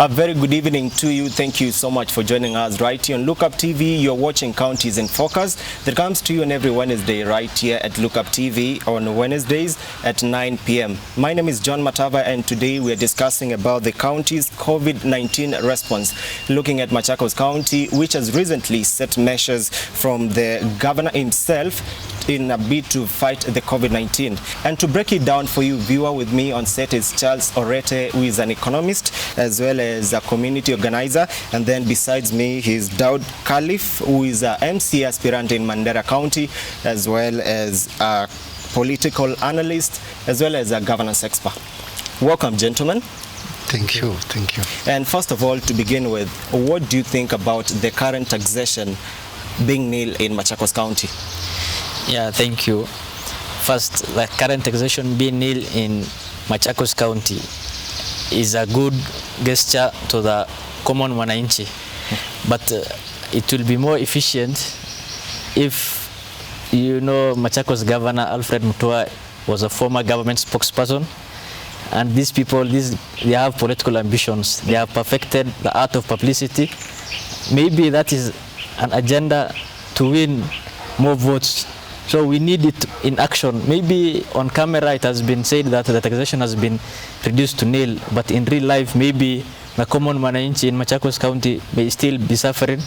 A very good evening to you. Thank you so much for joining us right here on Lookup TV. You're watching Counties in Focus that comes to you on every Wednesday right here at Lookup TV on Wednesdays at 9 p.m. My name is John Matava, and today we are discussing about the county's COVID-19 response, looking at Machakos County, which has recently set measures from the governor himself in a bid to fight the COVID-19. And to break it down for you, viewer, with me on set is Charles Orete, who is an economist as well as a community organizer. And then besides me, he's Daud Khalif, who is a MC aspirant in Mandera County, as well as a political analyst, as well as a governance expert. Welcome, gentlemen. Thank you. Thank you. And first of all, to begin with, what do you think about the current taxation being nil in Machakos County? Yeah, thank you. First, the current taxation being nil in Machakos County is a good gesture to the common mwananchi, but it will be more efficient if, you know, Machakos Governor Alfred Mutua was a former government spokesperson, and these people, they have political ambitions. They have perfected the art of publicity. Maybe that is an agenda to win more votes. So we need it in action. Maybe on camera it has been said that the taxation has been reduced to nil, but in real life maybe the common mwananchi in Machakos County may still be suffering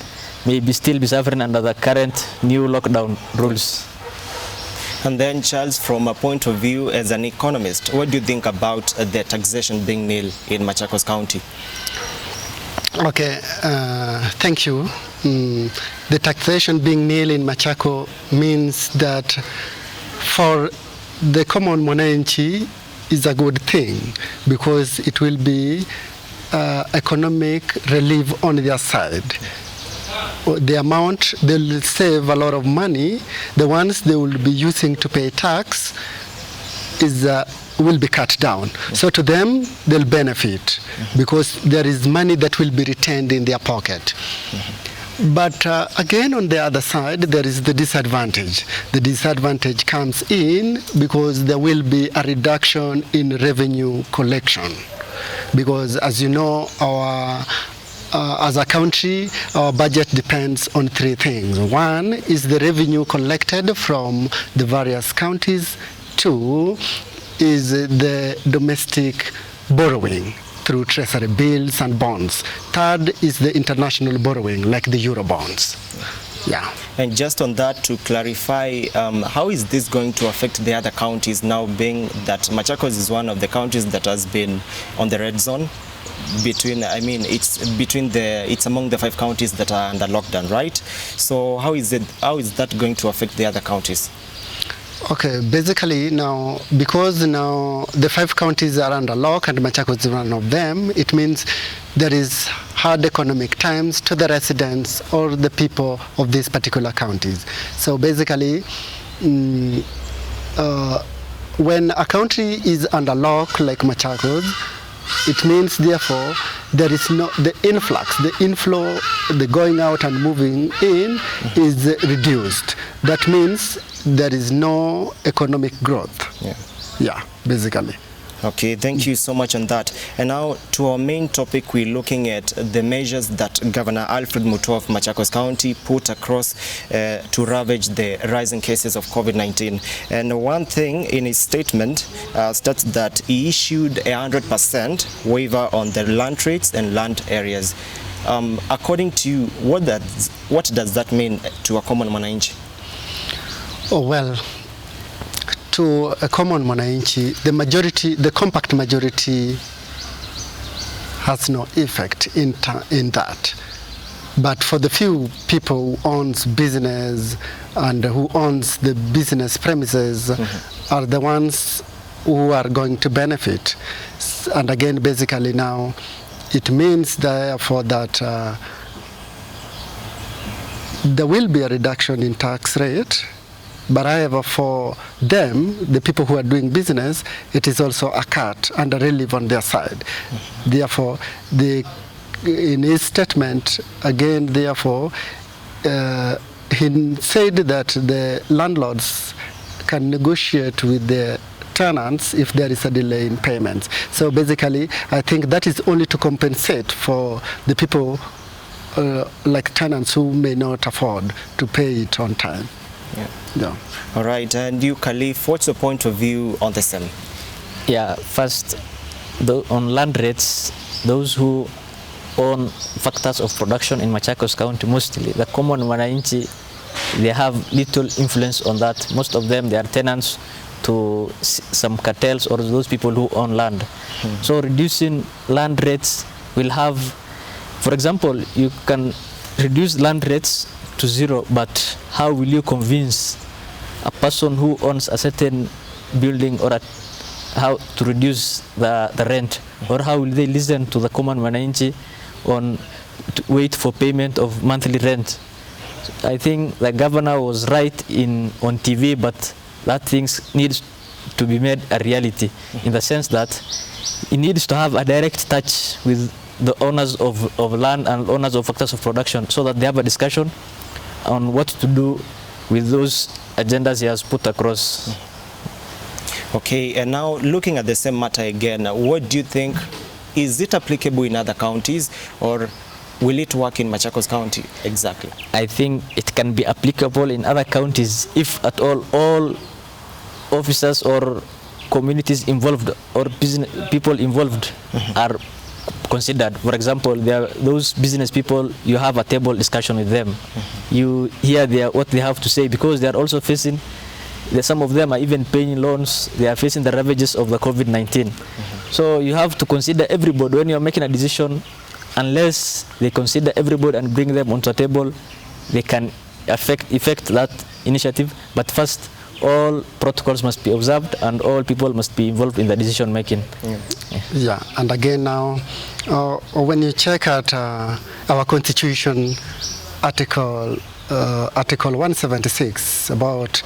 under the current new lockdown rules. And then, Charles, from a point of view as an economist, what do you think about the taxation being nil in Machakos County? Okay, thank you. The taxation being nil in Machako means that for the common mwananchi is a good thing, because it will be economic relief on their side. The amount, they'll save a lot of money. The ones they will be using to pay tax will be cut down. So to them, they'll benefit because there is money that will be retained in their pocket. But again, on the other side, there is the disadvantage. The disadvantage comes in because there will be a reduction in revenue collection. Because as you know, as a country, our budget depends on three things. One is the revenue collected from the various counties. Two is the domestic borrowing through treasury bills and bonds. Third is the international borrowing, like the Euro bonds. Yeah. And just on that, to clarify, how is this going to affect the other counties, now being that Machakos is one of the counties that has been on the red zone? It's among the 5 counties that are under lockdown, right? So how is that going to affect the other counties? Okay, basically now, because now the 5 counties are under lock and Machakos is one of them, it means there is hard economic times to the residents or the people of these particular counties. So basically, when a country is under lock like Machakos, it means therefore there is no the influx, the inflow, the going out and moving in is reduced. That means there is no economic growth. Yeah, basically. Okay, thank you so much on that. And now to our main topic, we're looking at the measures that Governor Alfred Mutua of Machakos County put across to ravage the rising cases of COVID-19. And one thing in his statement states that he issued 100% waiver on the land rates and land areas. According to you, what does that mean to a common mwananchi? Oh, well, to a common mwananchi, the compact majority has no effect in that. But for the few people who owns business and who owns the business premises are the ones who are going to benefit. And again, basically now, it means therefore that there will be a reduction in tax rate. But however, for them, the people who are doing business, it is also a cut and a relief on their side. Therefore, in his statement, again, therefore, he said that the landlords can negotiate with the tenants if there is a delay in payments. So basically, I think that is only to compensate for the people like tenants who may not afford to pay it on time. Yeah. All right, and you, Khalif, what's your point of view on the same? Yeah, first, on land rates, those who own factors of production in Machakos County, mostly the common wananchi, they have little influence on that. Most of them, they are tenants to some cartels or those people who own land. So reducing land rates will have, for example, you can reduce land rates to zero, but how will you convince a person who owns a certain building or how to reduce the rent, or how will they listen to the common wananchi on to wait for payment of monthly rent? I think the governor was right on TV, but that things needs to be made a reality in the sense that it needs to have a direct touch with the owners of land and owners of factors of production, so that they have a discussion on what to do with those agendas he has put across. Okay, and now looking at the same matter again, what do you think, is it applicable in other counties, or will it work in Machakos County exactly? I think it can be applicable in other counties if at all officers or communities involved or business people involved are considered. For example, there are those business people, you have a table discussion with them. You hear what they have to say, because they are also facing, some of them are even paying loans, they are facing the ravages of the COVID-19. So you have to consider everybody when you are making a decision. Unless they consider everybody and bring them onto a table, they can affect that initiative. But first, all protocols must be observed and all people must be involved in the decision making. Yeah, and again now, when you check at our constitution, article 176 about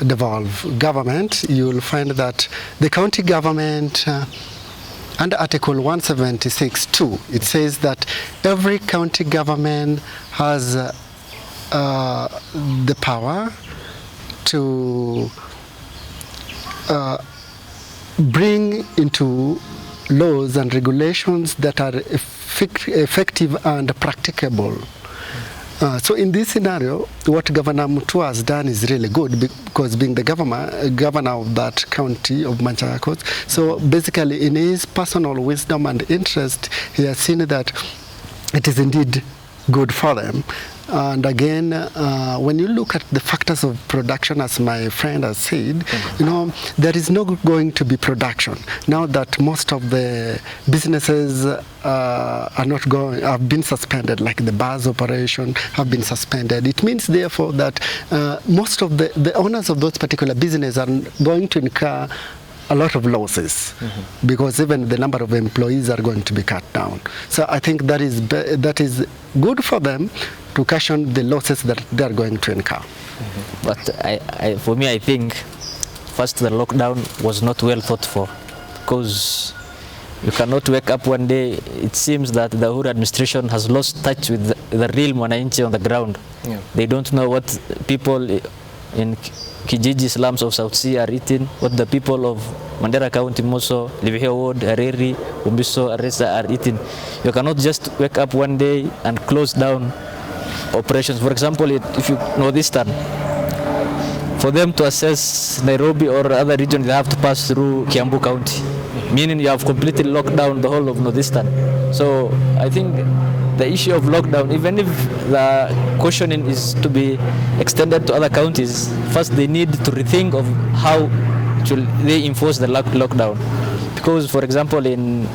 devolved government, you will find that the county government under Article 176(2), it says that every county government has the power to bring into laws and regulations that are effective and practicable. So in this scenario, what Governor Mutua has done is really good, because being the governor of that county of Machakos, so basically in his personal wisdom and interest, he has seen that it is indeed good for them. And again, when you look at the factors of production, as my friend has said, you know, there is no going to be production now that most of the businesses are not going, have been suspended, like the bars operation have been suspended. It means therefore that most of the owners of those particular businesses are going to incur a lot of losses, because even the number of employees are going to be cut down. So I think that is good for them to cushion the losses that they are going to incur. But for me, I think first the lockdown was not well thought for, because you cannot wake up one day. It seems that the Uhuru administration has lost touch with the real mwananchi on the ground. They don't know what people in Kijiji slums of South Sea are eating, what the people of Mandera County, Moso, Livihio Ward, Hariri, Umbiso, Aresa are eating. You cannot just wake up one day and close down operations. For example, if you know this turn, for them to access Nairobi or other region, they have to pass through Kiambu County, meaning you have completely locked down the whole of Northeastern. So I think the issue of lockdown, even if the cautioning is to be extended to other counties, first they need to rethink of how should they enforce the lockdown. Because, for example, in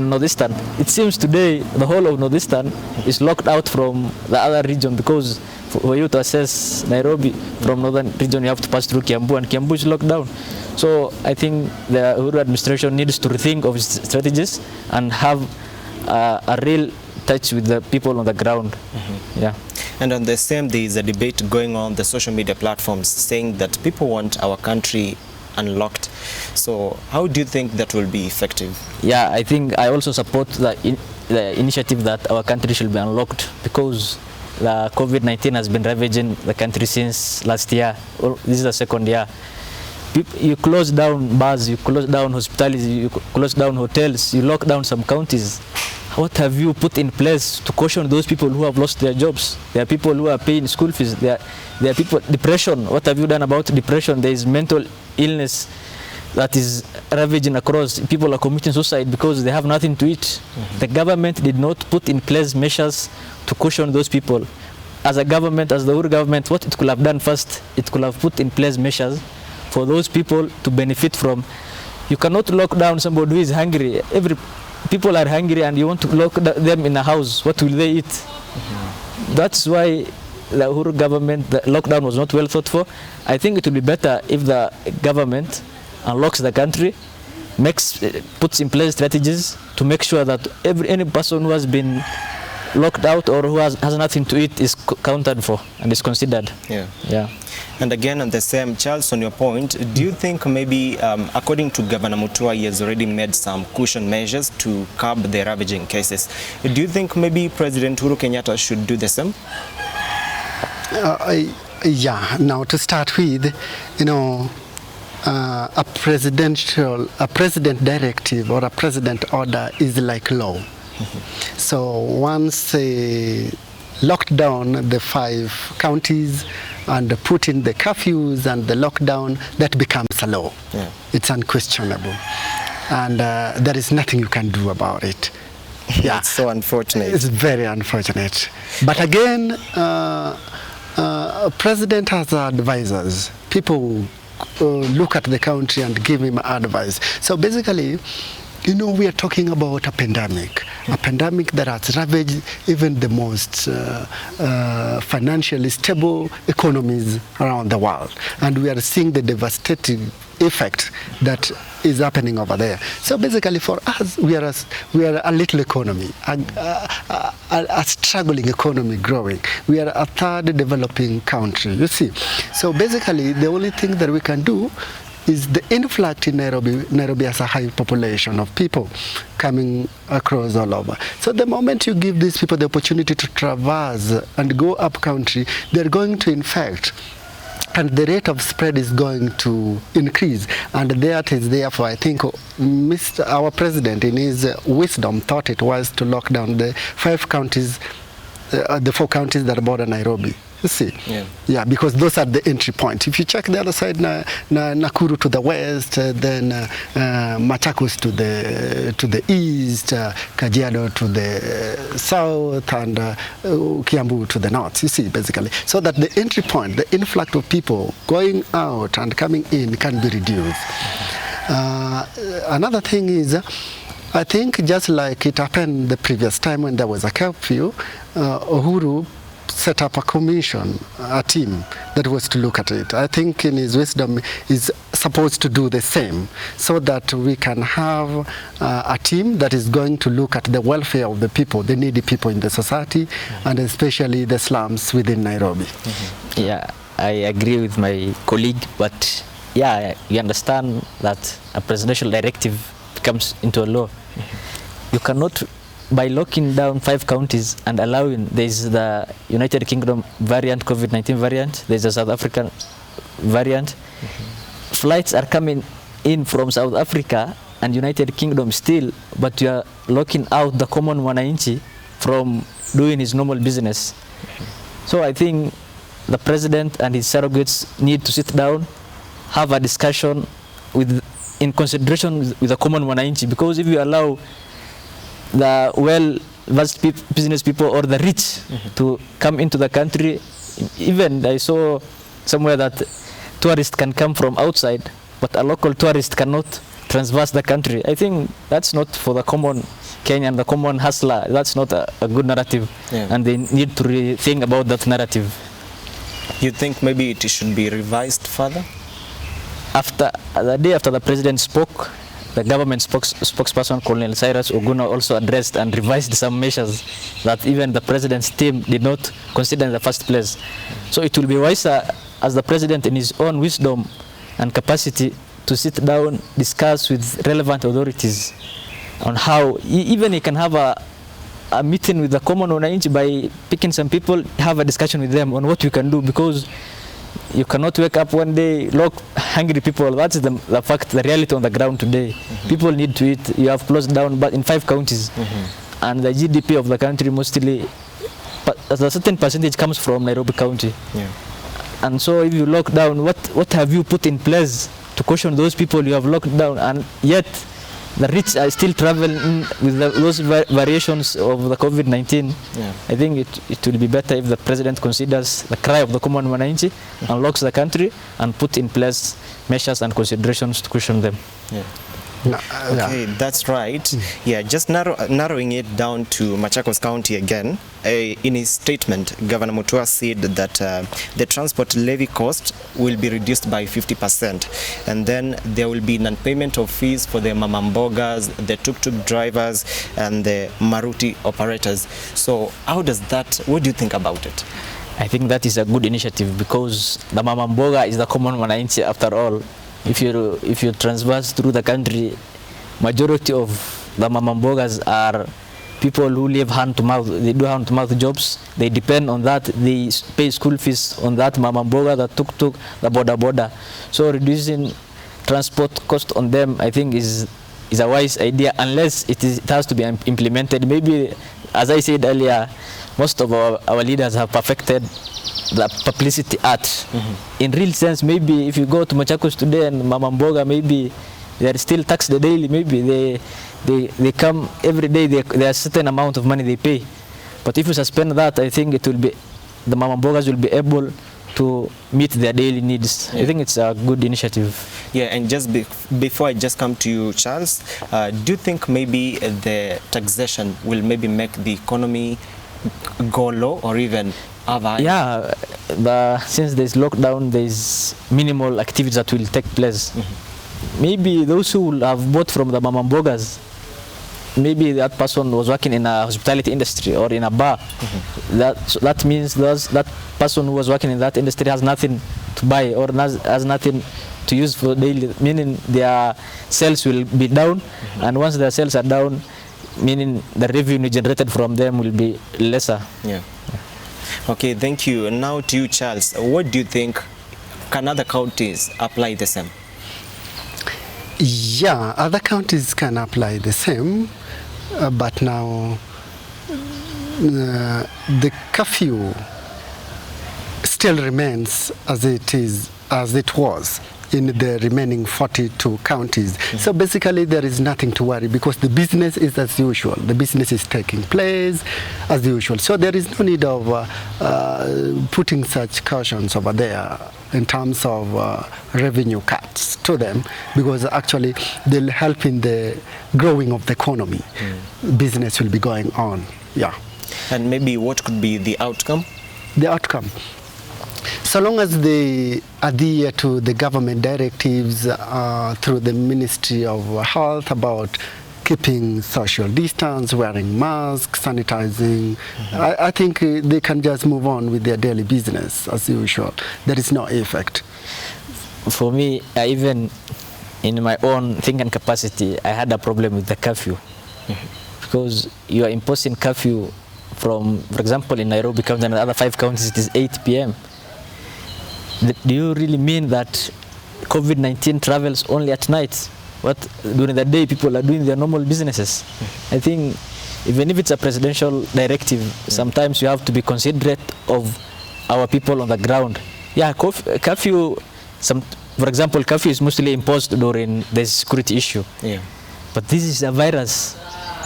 Northeastern, it seems today the whole of Northeastern is locked out from the other region, because for you to access Nairobi from northern region, you have to pass through Kiambu, and Kiambu is locked down. So I think the Uhuru administration needs to rethink of its strategies and have a real touch with the people on the ground. Yeah. And on the same, there is a debate going on the social media platforms saying that people want our country unlocked. So how do you think that will be effective? Yeah, I think I also support the initiative that our country should be unlocked, because the COVID-19 has been ravaging the country since last year. This is the second year. You close down bars, you close down hospitals, you close down hotels, you lock down some counties. What have you put in place to caution those people who have lost their jobs? There are people who are paying school fees. There are people, depression. What have you done about depression? There is mental illness that is ravaging across. People are committing suicide because they have nothing to eat. The government did not put in place measures to caution those people. As a government, as the whole government, what it could have done first, it could have put in place measures for those people to benefit from. You cannot lock down somebody who is hungry. People are hungry and you want to lock them in a house. What will they eat? That's why the Uhuru government, the lockdown was not well thought for. I think it will be better if the government unlocks the country, puts in place strategies to make sure that any person who has been locked out or who has nothing to eat is counted for and is considered. Yeah. And again, on the same, Charles, on your point, do you think maybe, according to Governor Mutua, he has already made some cushion measures to curb the ravaging cases? Do you think maybe President Uhuru Kenyatta should do the same? Yeah. Now, to start with, a president directive or a president order is like law. So once they locked down the 5 counties and put in the curfews and the lockdown, that becomes a law. It's unquestionable. And there is nothing you can do about it. Yeah. It's so unfortunate. It's very unfortunate. But again, President has advisors. People look at the country and give him advice. So basically, we are talking about a pandemic that has ravaged even the most financially stable economies around the world. And we are seeing the devastating effect that is happening over there. So basically for us, we are a little economy, a struggling economy growing. We are a third developing country, you see. So basically the only thing that we can do is the influx in Nairobi. Nairobi has a high population of people coming across all over. So the moment you give these people the opportunity to traverse and go up country, they're going to infect. And the rate of spread is going to increase. And that is therefore, I think, our president, in his wisdom, thought it was to lock down the 5 counties, the 4 counties that border Nairobi. You see? Yeah, because those are the entry point. If you check the other side, Nakuru to the west, then Machakos to the east, Kajiado to the south, and Kiambu to the north. You see, basically, so that the entry point, the influx of people going out and coming in, can be reduced. Another thing is, I think just like it happened the previous time when there was a curfew, Uhuru set up a commission, a team that was to look at it. I think in his wisdom is supposed to do the same, so that we can have a team that is going to look at the welfare of the people, the needy people in the society, and especially the slums within Nairobi. Yeah, I agree with my colleague, but yeah, you understand that a presidential directive comes into a law. You cannot, by locking down 5 counties and allowing, there's the United Kingdom variant, COVID-19 variant, there's a South African variant. Flights are coming in from South Africa and United Kingdom still, but you are locking out the common wananchi from doing his normal business. So I think the president and his surrogates need to sit down, have a discussion in consideration with the common wananchi, because if you allow the well-versed business people or the rich to come into the country, even I saw somewhere that tourists can come from outside, but a local tourist cannot transverse the country. I think that's not for the common Kenyan, the common hustler. That's not a good narrative, and they need to rethink about that narrative. You think maybe it should be revised further? The day after the president spoke, the government spokesperson, Colonel Cyrus Oguna, also addressed and revised some measures that even the president's team did not consider in the first place. So it will be wiser, as the president in his own wisdom and capacity, to sit down, discuss with relevant authorities on how, even he can have a a meeting with the common wananchi by picking some people, have a discussion with them on what we can do, because you cannot wake up one day, look, hungry people. That's the fact, the reality on the ground today. People need to eat. You have closed down but in 5 counties. And the GDP of the country mostly, but a certain percentage comes from Nairobi County. And so if you lock down, what have you put in place to caution those people you have locked down? And yet the rich are still traveling with those variations of the COVID-19. I think it will be better if the president considers the cry of the common wananchi, unlocks the country, and put in place measures and considerations to cushion them. Okay, that's right. Just narrowing it down to Machakos County again. In his statement, Governor Mutua said that the transport levy cost will be reduced by 50%, and then there will be non-payment of fees for the mamambogas, the tuk-tuk drivers, and the maruti operators. So how does that, what do you think about it? I think that is a good initiative, because the mamamboga is the common wananchi after all. If you transverse through the country, majority of the mamambogas are people who live hand to mouth. They do hand to mouth jobs. They depend on that. They pay school fees on that mamamboga, the tuk-tuk, the boda. So reducing transport cost on them, I think, is a wise idea, unless it has to be implemented. Maybe, as I said earlier, most of our leaders have perfected the publicity art. In real sense, maybe if you go to Machakos today and mamamboga, maybe they are still taxed daily. Maybe they come every day. There are a certain amount of money they pay. But if you suspend that, I think it will be, the mamambogas will be able to meet their daily needs. I think it's a good initiative. And just before I just come to you, Charles, do you think maybe the taxation will maybe make the economy go low or even have since there's lockdown, there's minimal activities that will take place. Maybe those who will have bought from the mamambogas, maybe that person was working in a hospitality industry or in a bar. That means that person who was working in that industry has nothing to buy or has nothing to use for daily, meaning their sales will be down. And once their sales are down, meaning the revenue generated from them will be lesser. Okay, thank you. And now to you, Charles. What do you think? Can other counties apply the same? Other counties can apply the same, but now the curfew still remains as it was in the remaining 42 counties. So basically there is nothing to worry, because the business is as usual. The business is taking place as usual. So there is no need of putting such cautions over there in terms of revenue cuts to them, because actually they'll help in the growing of the economy. Business will be going on. And maybe what could be the outcome? The outcome, so long as they adhere to the government directives through the Ministry of Health about keeping social distance, wearing masks, sanitizing, I think they can just move on with their daily business as usual. There is no effect. For me, even in my own thinking capacity, I had a problem with the curfew. Because you are imposing curfew from, for example, in Nairobi County and the other 5 counties, it is 8 p.m. Do you really mean that COVID-19 travels only at night? What, during the day people are doing their normal businesses? I think even if it's a presidential directive, sometimes you have to be considerate of our people on the ground. Curfew, for example, curfew is mostly imposed during the security issue. But this is a virus.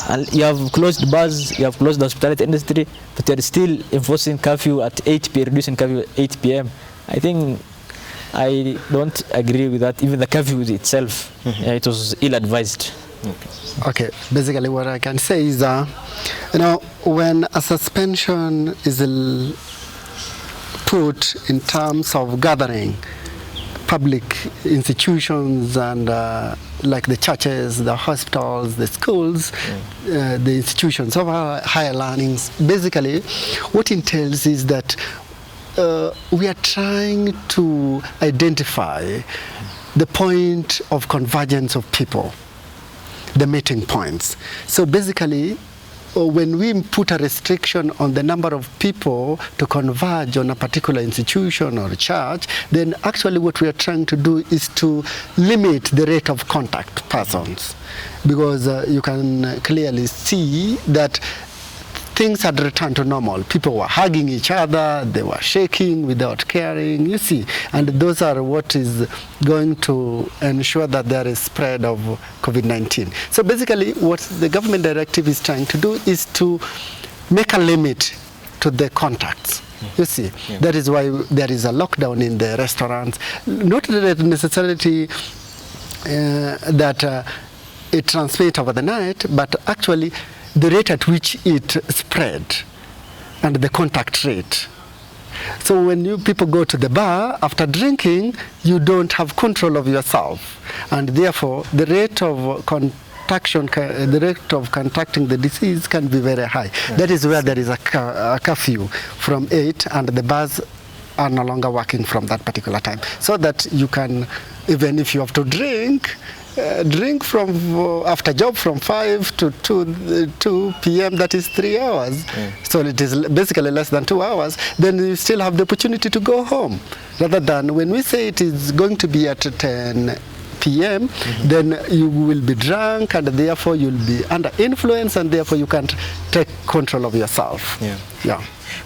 And you have closed bars, you have closed the hospitality industry, but you are still enforcing curfew at 8 p.m., reducing curfew at 8 p.m. I think I don't agree with that. Even the curfew itself, it was ill-advised. Okay, basically what I can say is, when a suspension is put in terms of gathering public institutions and like the churches, the hospitals, the schools, the institutions of higher learnings, basically what entails is that we are trying to identify the point of convergence of people, the meeting points. So basically when we put a restriction on the number of people to converge on a particular institution or church, then actually what we are trying to do is to limit the rate of contact persons, because you can clearly see that things had returned to normal. People were hugging each other, they were shaking without caring, you see. And those are what is going to ensure that there is spread of COVID-19. So basically what the government directive is trying to do is to make a limit to the contacts. You see, that is why there is a lockdown in the restaurants. Not that necessarily that it transmits over the night, but actually the rate at which it spread and the contact rate. So when you people go to the bar after drinking, you don't have control of yourself, and therefore the rate of contracting the disease can be very high. Yes. That is where there is a curfew from 8, and the bars are no longer working from that particular time, so that you can, even if you have to drink from after job from 5 to 2 p.m. that is 3 hours. So it is basically less than 2 hours. Then you still have the opportunity to go home, rather than when we say it is going to be at 10 p.m. Then you will be drunk, and therefore you'll be under influence, and therefore you can't take control of yourself. Yeah.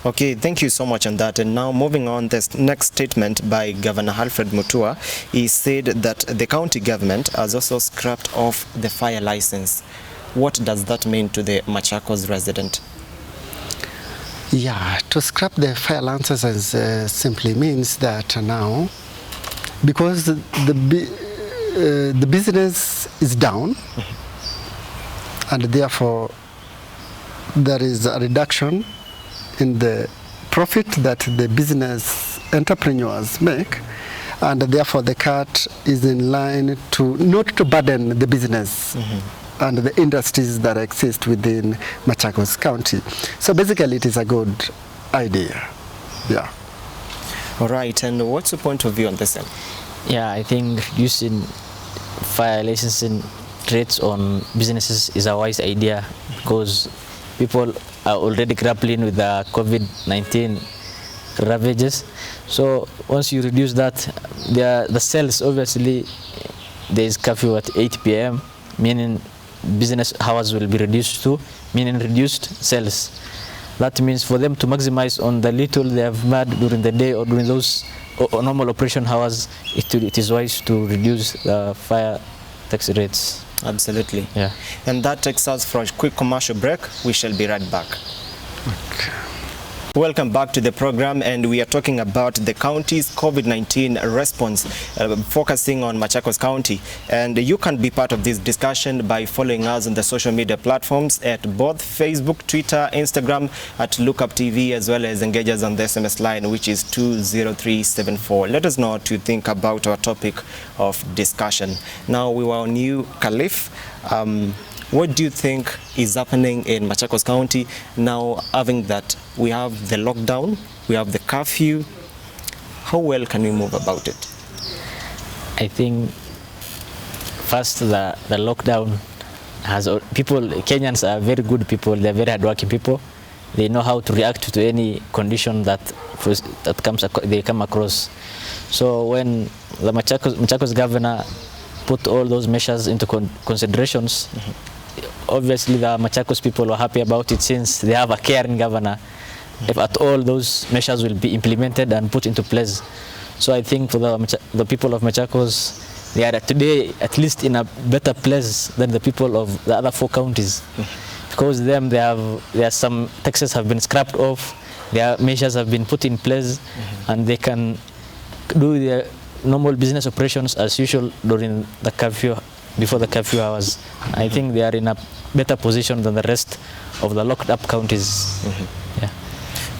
Okay, thank you so much on that. And now moving on, this next statement by Governor Alfred Mutua, he said that the county government has also scrapped off the fire license. What does that mean to the Machakos resident? Yeah, to scrap the fire licenses simply means that now, because the business is down, and therefore there is a reduction in the profit that the business entrepreneurs make, and therefore the cut is in line to not to burden the business and the industries that exist within Machakos County. So basically it is a good idea. Yeah. All right, and what's your point of view on this then? Yeah, I think using fire licensing rates on businesses is a wise idea, because people are already grappling with the COVID-19 ravages. So once you reduce that, the sales, obviously there is curfew at 8 p.m., meaning business hours will be reduced to, meaning reduced sales. That means for them to maximize on the little they have made during the day or during those normal operation hours, it is wise to reduce the fire tax rates. Absolutely. Yeah. And that takes us for a quick commercial break. We shall be right back. Okay. Welcome back to the program, and we are talking about the county's COVID-19 response, focusing on Machakos County. And you can be part of this discussion by following us on the social media platforms at both Facebook, Twitter, Instagram at Lookup TV, as well as engage us on the SMS line, which is 20374. Let us know what you think about our topic of discussion. Now, we were on you, Khalif. What do you think is happening in Machakos County now, having that we have the lockdown, we have the curfew? How well can we move about it? I think first the lockdown has people. Kenyans are very good people. They're very hardworking people. They know how to react to any condition that they come across. So when the Machakos governor put all those measures into considerations, obviously the Machakos people were happy about it, since they have a caring governor. If at all those measures will be implemented and put into place. So I think for the people of Machakos, they are today at least in a better place than the people of the other 4 counties. Because them, there some taxes have been scrapped off, their measures have been put in place, and they can do their normal business operations as usual during the curfew, before the curfew hours. I think they are in a better position than the rest of the locked up counties. Yeah.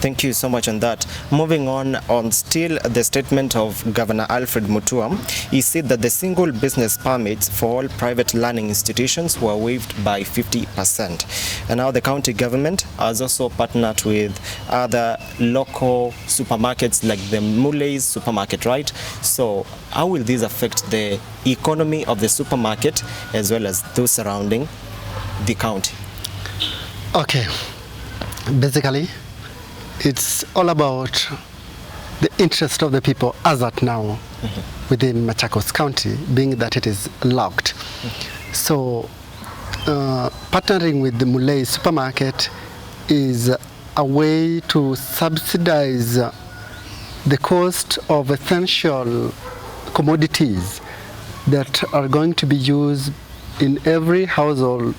Thank you so much on that. Moving on still the statement of Governor Alfred Mutua, he said that the single business permits for all private learning institutions were waived by 50%. And now the county government has also partnered with other local supermarkets like the Mule's supermarket, right? So how will this affect the economy of the supermarket as well as those surrounding the county? Okay, basically, it's all about the interest of the people as at now within Machakos County, being that it is locked. So, partnering with the Mulei supermarket is a way to subsidize the cost of essential commodities that are going to be used in every household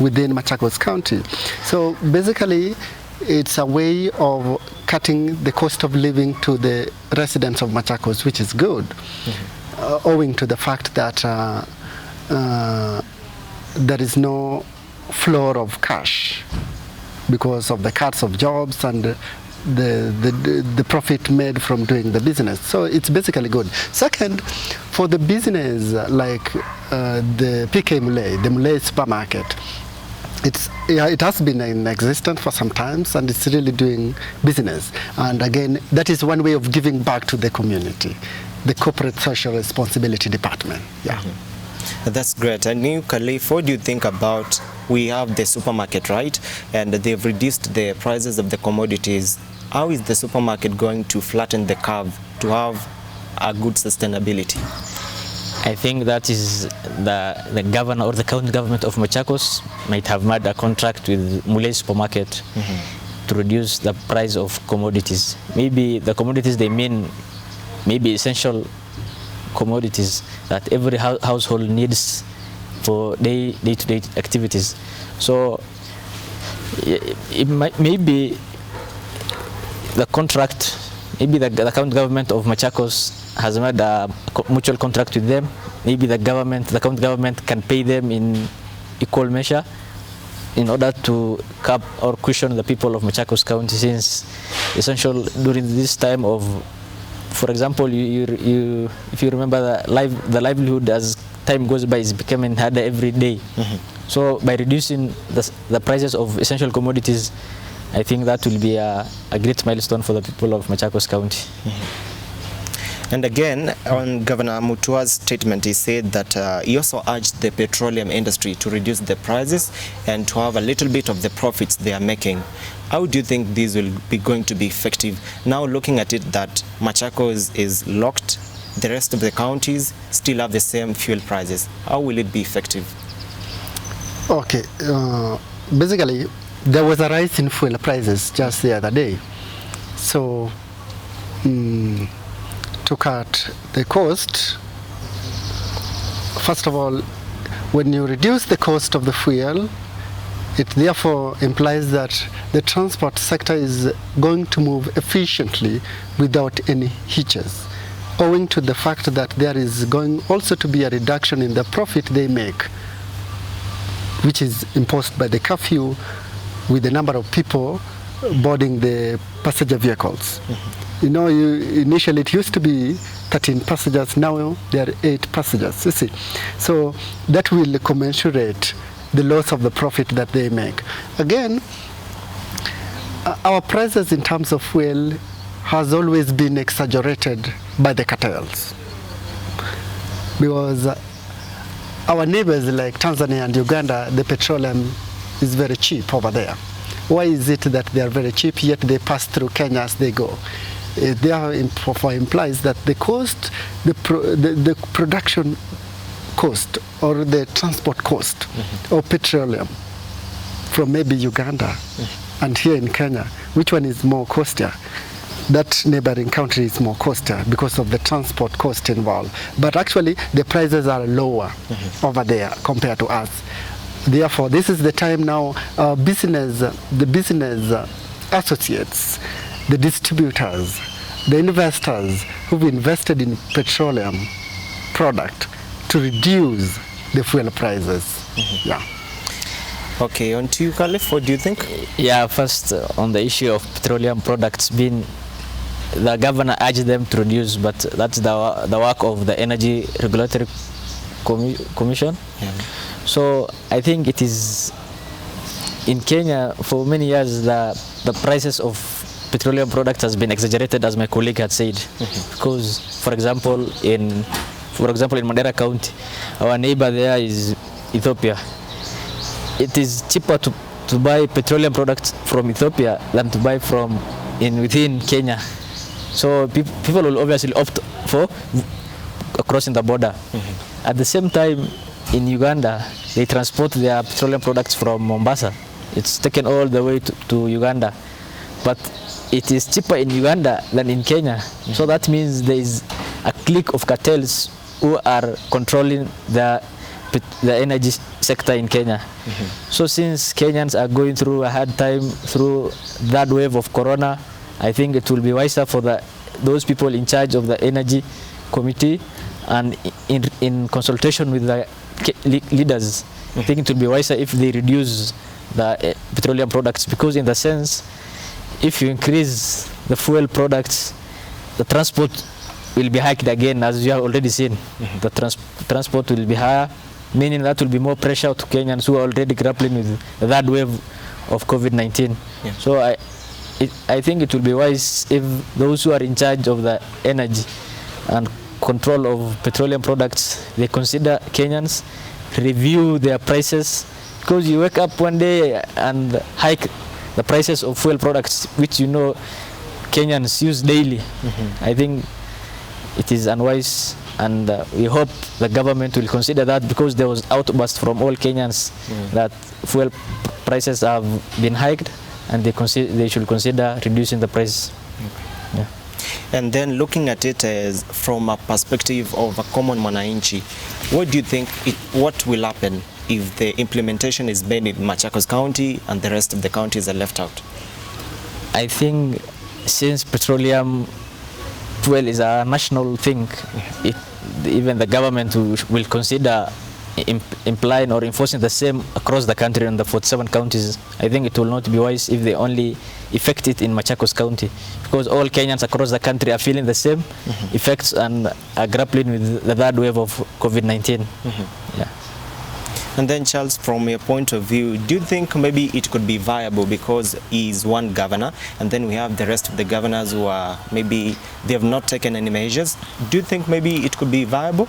within Machakos County. So basically, it's a way of cutting the cost of living to the residents of Machakos, which is good, owing to the fact that there is no flow of cash because of the cuts of jobs and the profit made from doing the business. So it's basically good. Second, for the business like the PK Mulei, the Mulei supermarket, it has been in existence for some time, and it's really doing business. And again, that is one way of giving back to the community, the corporate social responsibility department. Yeah. That's great. And you, Khalif, what do you think about, we have the supermarket, right? And they've reduced the prices of the commodities. How is the supermarket going to flatten the curve to have a good sustainability? I think that is the governor or the county government of Machakos might have made a contract with Mulei supermarket to reduce the price of commodities. Maybe the commodities they mean, maybe essential commodities that every household needs for day-to-day activities. So it might, maybe the contract, maybe the county government of Machakos has made a mutual contract with them. Maybe the county government can pay them in equal measure in order to cap or cushion the people of Machakos County, since essential during this time of, for example, if you remember, the livelihood as time goes by is becoming harder every day. So by reducing the prices of essential commodities, I think that will be a great milestone for the people of Machakos County. And again, on Governor Mutua's statement, he said that he also urged the petroleum industry to reduce the prices and to have a little bit of the profits they are making. How do you think this will be going to be effective? Now looking at it that Machakos is locked, the rest of the counties still have the same fuel prices. How will it be effective? Okay, basically, there was a rise in fuel prices just the other day. So, to cut the cost, first of all, when you reduce the cost of the fuel, it therefore implies that the transport sector is going to move efficiently without any hitches, owing to the fact that there is going also to be a reduction in the profit they make, which is imposed by the curfew with the number of people boarding the passenger vehicles. You know, initially it used to be 13 passengers, now there are 8 passengers, you see. So that will commensurate the loss of the profit that they make. Again, our prices in terms of fuel has always been exaggerated by the cartels, because our neighbors like Tanzania and Uganda, the petroleum is very cheap over there. Why is it that they are very cheap, yet they pass through Kenya as they go? It therefore implies that the cost, the production cost or the transport cost of petroleum from maybe Uganda and here in Kenya, which one is more costlier? That neighboring country is more costlier because of the transport cost involved. But actually, the prices are lower over there compared to us. Therefore, this is the time now the business associates, the distributors, the investors who've invested in petroleum product to reduce the fuel prices. Yeah. Okay, on to you, Khalif, what do you think? Yeah, first on the issue of petroleum products, the governor urged them to reduce, but that's the work of the Energy Regulatory Commission. Yeah. So I think it is in Kenya for many years the prices of petroleum products has been exaggerated, as my colleague had said, because for example in Mandera County, our neighbor there is Ethiopia. It is cheaper to to buy petroleum products from Ethiopia than to buy from within Kenya. So people will obviously opt for crossing the border. At the same time, in Uganda, they transport their petroleum products from Mombasa. It's taken all the way to Uganda. But it is cheaper in Uganda than in Kenya. So that means there is a clique of cartels who are controlling the energy sector in Kenya. So since Kenyans are going through a hard time through that wave of corona, I think it will be wiser for those people in charge of the energy committee and in consultation with the leaders, I think it will be wiser if they reduce the petroleum products, because in the sense, if you increase the fuel products, the transport will be hiked again, as you have already seen. The transport will be higher, meaning that will be more pressure to Kenyans who are already grappling with that wave of COVID-19. So I think it will be wise if those who are in charge of the energy and control of petroleum products, they consider Kenyans, review their prices, because you wake up one day and hike the prices of fuel products, which Kenyans use daily. I think it is unwise, and we hope the government will consider that, because there was outburst from all Kenyans that fuel prices have been hiked, and they should consider reducing the price. Yeah. And then looking at it as from a perspective of a common mwananchi, what do you think what will happen if the implementation is made in Machakos County and the rest of the counties are left out? I think since petroleum fuel is a national thing, even the government will consider implying or enforcing the same across the country in the 47 counties. I think it will not be wise if they only effect it in Machakos County, because all Kenyans across the country are feeling the same effects and are grappling with the third wave of COVID-19. Yeah. And then, Charles, from your point of view, do you think maybe it could be viable, because he's one governor and then we have the rest of the governors who are maybe they have not taken any measures? Do you think maybe it could be viable?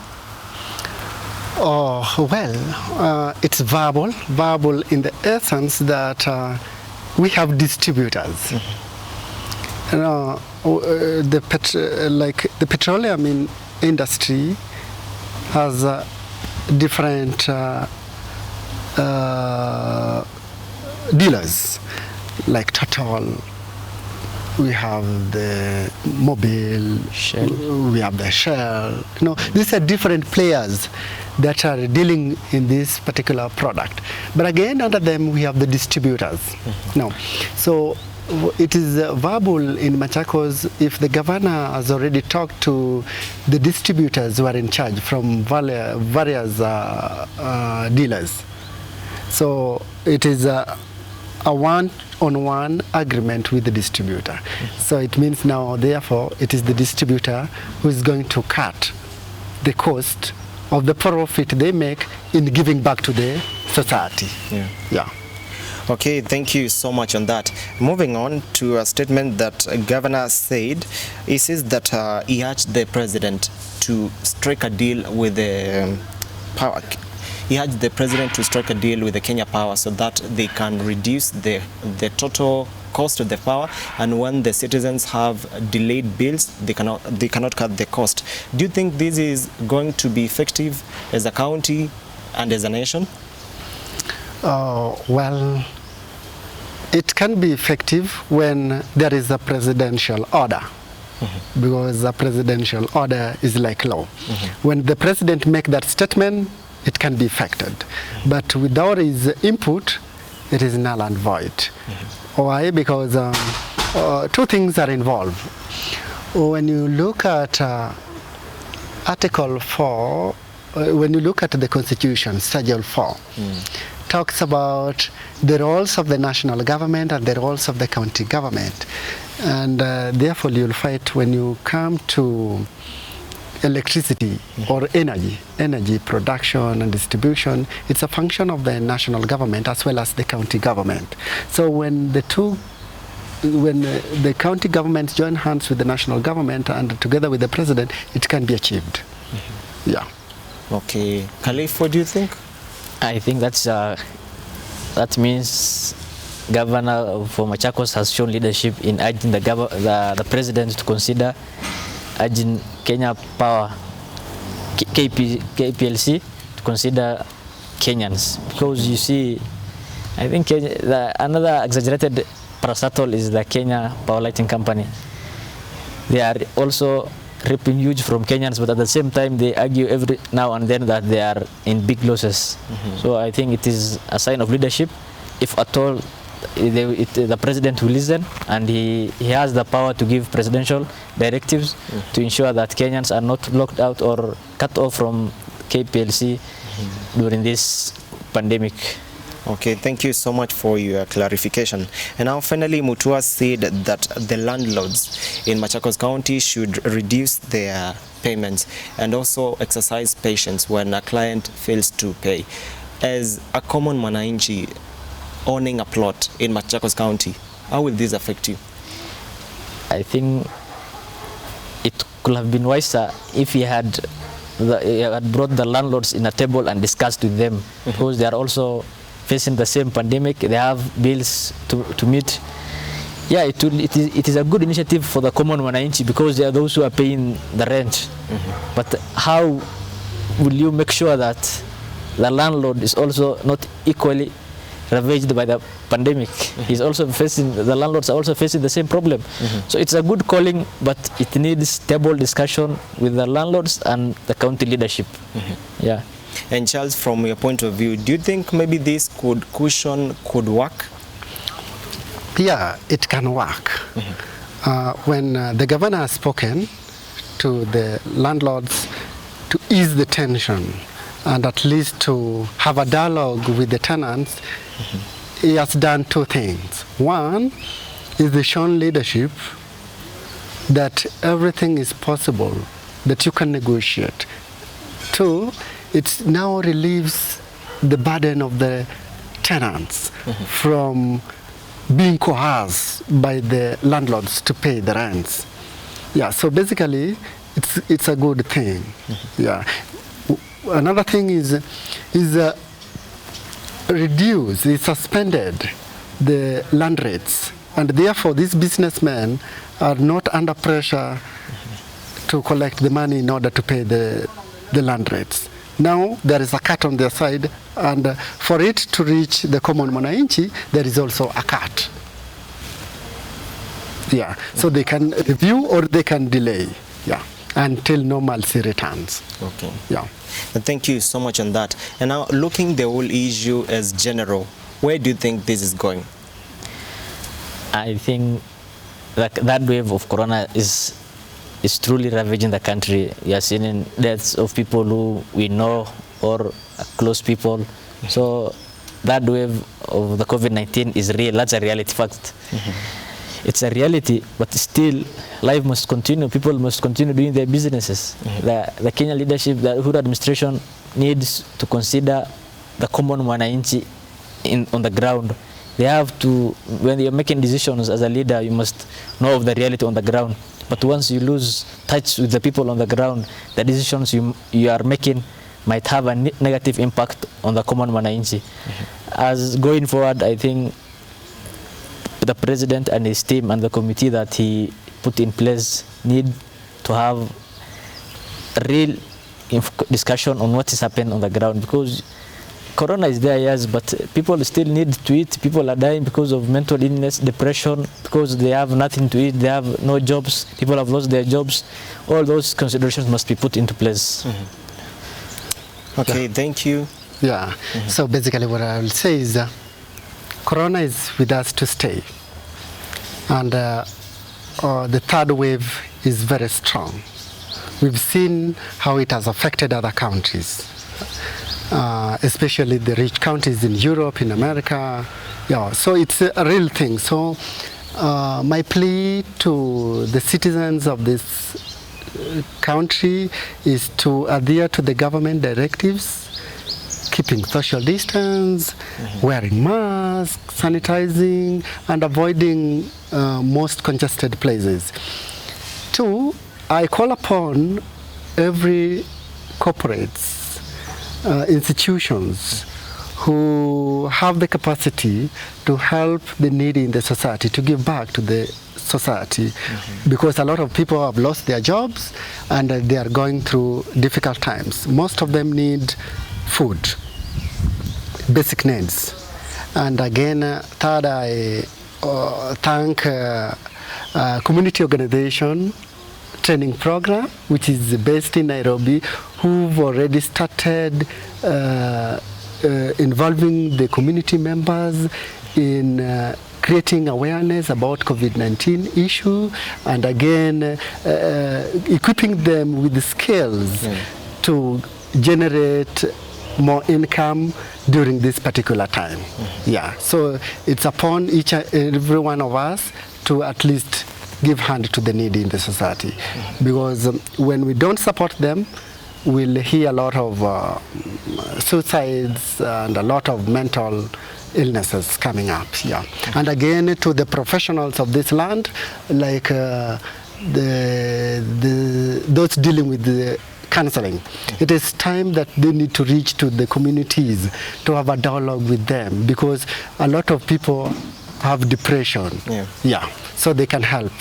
Oh, well, it's viable in the essence that we have distributors. The petroleum industry has different dealers, like Total. We have the Mobil, Shell. We have the Shell. These are different players that are dealing in this particular product. But again, under them, we have the distributors. So it is viable in Machakos if the governor has already talked to the distributors who are in charge from various dealers. So it is a one-on-one agreement with the distributor. So it means now, therefore, it is the distributor who is going to cut the cost of the profit they make in giving back to the society. Yeah. Okay, thank you so much on that. Moving on to a statement that Governor said. He says that he urged the president to strike a deal with the power. He urged the president to strike a deal with the Kenya Power so that they can reduce the total cost of the power, and when the citizens have delayed bills, they cannot cut the cost. Do you think this is going to be effective as a county and as a nation? Well, it can be effective when there is a presidential order. Because a presidential order is like law. When the president makes that statement, it can be effected. But without his input, it is null and void. Why? Because two things are involved. When you look at Article 4, when you look at the Constitution, Schedule 4, talks about the roles of the national government and the roles of the county government. And therefore, you'll find when you come to electricity or energy production and distribution, it's a function of the national government as well as the county government. So when the county governments join hands with the national government and together with the president, it can be achieved. Yeah. Okay. Khalif, what do you think? I think that means governor for Machakos has shown leadership in urging the president to consider urging Kenya Power, KPLC, to consider Kenyans, because you see, I think another exaggerated parastatal is the Kenya Power Lighting Company. They are also reaping huge from Kenyans, but at the same time they argue every now and then that they are in big losses. So I think it is a sign of leadership, if at all the president will listen, and he has the power to give presidential directives to ensure that Kenyans are not locked out or cut off from KPLC during this pandemic. Okay, thank you so much for your clarification. And now finally, Mutua said that the landlords in Machakos County should reduce their payments and also exercise patience when a client fails to pay. As a common mwananchi owning a plot in Machakos County, how will this affect you? I think it could have been wiser if he had brought the landlords in a table and discussed with them, because they are also facing the same pandemic. They have bills to meet. Yeah, it is a good initiative for the common mwananchi, because they are those who are paying the rent. But how will you make sure that the landlord is also not equally ravaged by the pandemic? The landlords are also facing the same problem. So it's a good calling, but it needs table discussion with the landlords and the county leadership. Yeah. And Charles, from your point of view, do you think maybe this cushion could work? Yeah, it can work. When the governor has spoken to the landlords to ease the tension and at least to have a dialogue with the tenants, he has done two things. One is the shown leadership that everything is possible, that you can negotiate. Two, it now relieves the burden of the tenants from being coerced by the landlords to pay the rents. Yeah, so basically it's a good thing. Yeah. Another thing is suspended the land rates, and therefore these businessmen are not under pressure to collect the money in order to pay the land rates. Now there is a cut on their side, and for it to reach the common mwananchi, there is also a cut. Yeah, so they can review or they can delay, yeah, until normalcy returns. Okay. Yeah. And thank you so much on that. And now, looking the whole issue as general, where do you think this is going? I think that wave of corona is truly ravaging the country. We are seeing deaths of people who we know or close people. So that wave of the COVID-19 is real. That's a reality fact. It's a reality, but still life must continue. People must continue doing their businesses. The Kenya leadership, the Uhuru administration needs to consider the common mwananchi on the ground. They have to, when you're making decisions as a leader, you must know of the reality on the ground. But once you lose touch with the people on the ground, the decisions you are making might have a negative impact on the common mwananchi. As going forward, I think the president and his team and the committee that he put in place need to have a real discussion on what is happening on the ground, because corona is there, yes, but people still need to eat. People are dying because of mental illness, depression, because they have nothing to eat, they have no jobs, people have lost their jobs. All those considerations must be put into place. Okay, thank you. Yeah, so basically what I will say is corona is with us to stay, and the third wave is very strong. We've seen how it has affected other countries, especially the rich countries in Europe, in America. Yeah, so it's a real thing. So my plea to the citizens of this country is to adhere to the government directives, keeping social distance, wearing masks, sanitizing, and avoiding most congested places. Two, I call upon every corporates, institutions who have the capacity to help the needy in the society, to give back to the society, because a lot of people have lost their jobs and they are going through difficult times. Most of them need food, basic needs. And again, third, I thank community organization training program, which is based in Nairobi, who've already started involving the community members in creating awareness about COVID-19 issue, and again equipping them with the skills to generate more income during this particular time. Yeah, so it's upon each and every one of us to at least give hand to the needy in the society, because when we don't support them, we'll hear a lot of suicides and a lot of mental illnesses coming up. Yeah, and again to the professionals of this land, like those dealing with the counseling. It is time that they need to reach to the communities to have a dialogue with them, because a lot of people have depression. Yeah, so they can help.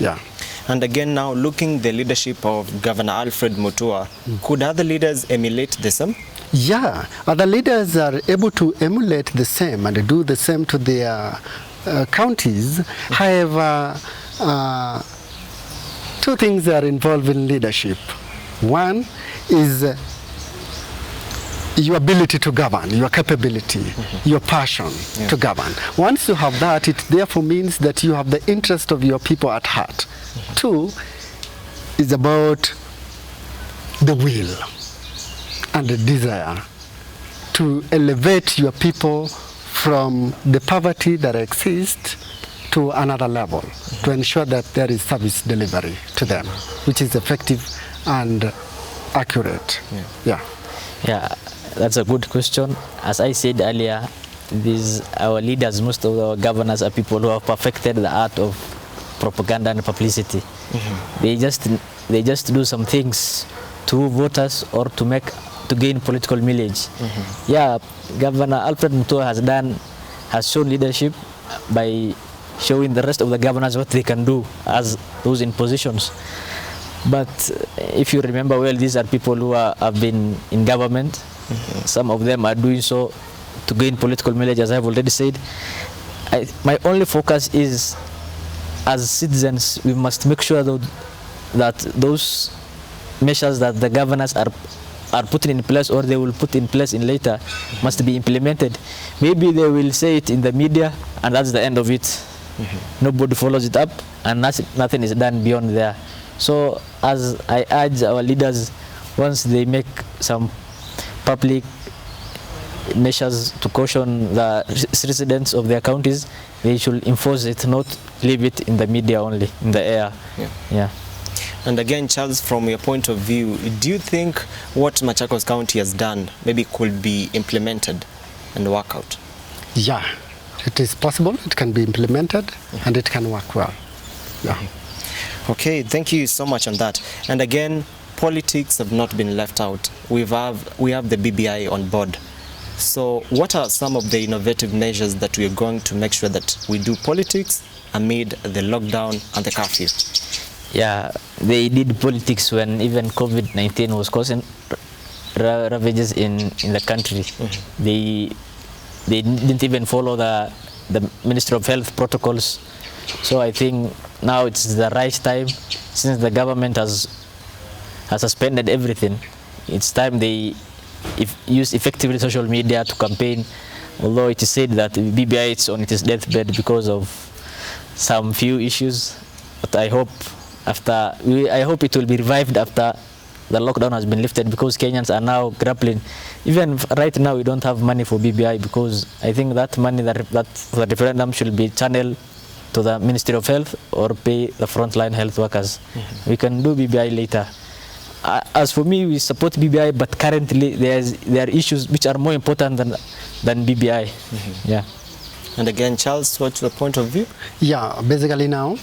Yeah. And again, now looking the leadership of Governor Alfred Mutua, could other leaders emulate the same? Yeah, other leaders are able to emulate the same and do the same to their counties. However, two things are involved in leadership. One is your ability to govern, your capability, your passion to govern. Once you have that, it therefore means that you have the interest of your people at heart. Two is about the will and the desire to elevate your people from the poverty that exists to another level, to ensure that there is service delivery to them, which is effective and accurate. Yeah, that's a good question. As I said earlier, our leaders, most of our governors are people who have perfected the art of propaganda and publicity. They just do some things to voters or to gain political mileage. Yeah, Governor Alfred Mutua has shown leadership by showing the rest of the governors what they can do as those in positions. But if you remember well, these are people who have been in government. Some of them are doing so to gain political mileage, as I've already said. My only focus is, as citizens, we must make sure that those measures that the governors are putting in place, or they will put in place in later, must be implemented. Maybe they will say it in the media and that's the end of it. Nobody follows it up and nothing is done beyond there. So as I urge our leaders, once they make some public measures to caution the residents of their counties, they should enforce it, not leave it in the media only, in the air. Yeah. And again, Charles, from your point of view, do you think what Machakos County has done maybe could be implemented and work out? Yeah, it is possible. It can be implemented and it can work well. Yeah. Okay, thank you so much on that. And again, politics have not been left out. We have the BBI on board. So what are some of the innovative measures that we are going to make sure that we do politics amid the lockdown and the curfew? Yeah, they did politics when even COVID-19 was causing ravages in the country. They didn't even follow the Ministry of Health protocols. So I think now it's the right time, since the government has suspended everything. It's time they use effectively social media to campaign, although it is said that BBI is on its deathbed because of some few issues. But I hope it will be revived after the lockdown has been lifted, because Kenyans are now grappling. Even right now we don't have money for BBI, because I think that money that for the referendum should be channeled to the Ministry of Health or pay the frontline health workers. We can do BBI later. As for me, we support BBI, but currently there are issues which are more important than BBI. Yeah. And again, Charles, what's your point of view? Yeah, basically now,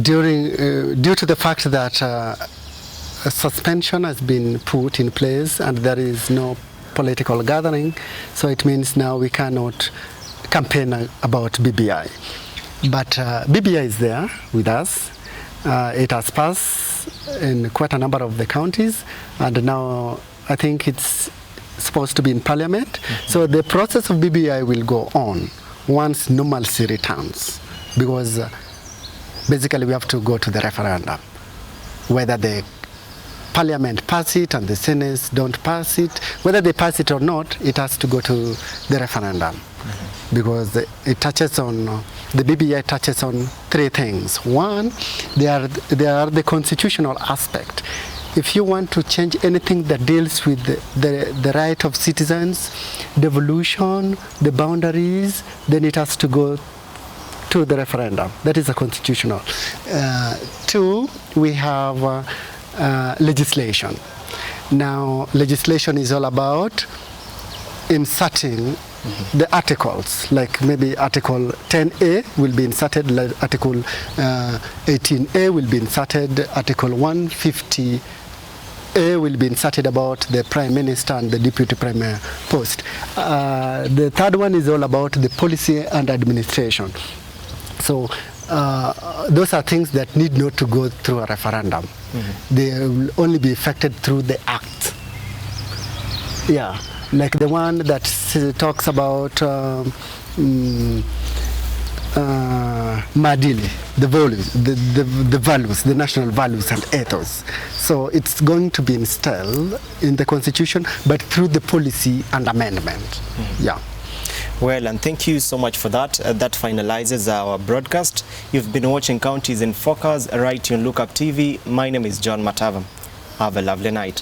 due to the fact that a suspension has been put in place and there is no political gathering, so it means now we cannot campaign about BBI. But BBI is there with us. It has passed in quite a number of the counties, and now I think it's supposed to be in Parliament. So the process of BBI will go on once normalcy returns, because basically we have to go to the referendum. Whether the Parliament pass it and the Senate don't pass it, whether they pass it or not, it has to go to the referendum. Because it touches on, the BBI touches on three things. One, they are the constitutional aspect. If you want to change anything that deals with the right of citizens, devolution, the boundaries, then it has to go to the referendum. That is a constitutional. Two, we have legislation. Now, legislation is all about inserting the articles, like maybe Article 10A will be inserted, like Article 18A will be inserted, Article 150A will be inserted about the Prime Minister and the Deputy Premier post. The third one is all about the policy and administration. So those are things that need not to go through a referendum. They will only be effected through the act. Yeah, like the one that talks about Madili, the values, the national values and ethos. So it's going to be installed in the Constitution, but through the policy and amendment. Yeah. Well, and thank you so much for that. That finalizes our broadcast. You've been watching Counties in Focus right here on Lookup TV. My name is John Matavam. Have a lovely night.